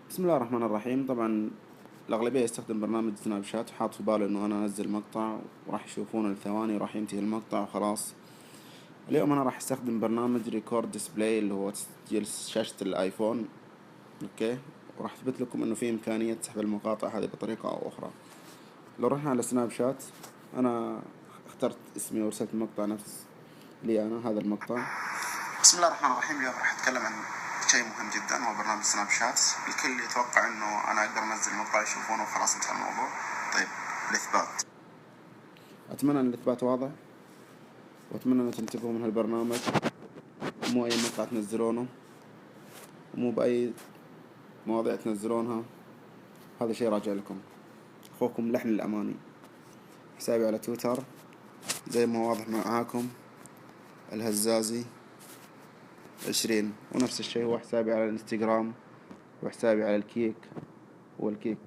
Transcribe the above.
بسم الله الرحمن الرحيم. طبعا الأغلبية يستخدم برنامج سناب شات، وحاط في باله إنه أنا أنزل مقطع وراح يشوفون الثواني وراح ينتهي المقطع وخلاص. اليوم أنا راح أستخدم برنامج ريكورد ديسبلاي اللي هو تسجيل شاشة الآيفون. أوكي. وراح أثبت لكم إنه في إمكانية سحب المقاطع هذه بطريقة أو أخرى. لو رحنا على سناب شات، أنا اخترت اسمي وارسلت المقطع نفس لي أنا هذا المقطع. بسم الله الرحمن الرحيم. اليوم راح أتكلم عن شيء مهم جدا، هو برنامج سناب شات. الكل يتوقع انه انا اقدر انزل مقطع يشوفونه وخلاص انتهى الموضوع. طيب، الاثبات. اتمنى ان الاثبات واضح، واتمنى ان تنتبهوا من هالبرنامج. مو اي مقطع تنزلونه، ومو باي مواضيع تنزلونها. هذا شيء راجع لكم. اخوكم لحن الاماني. حسابي على تويتر زي ما هو واضح معاكم، الهزازي 20. ونفس الشيء هو حسابي على الانستغرام، وحسابي على الكيك والكيك.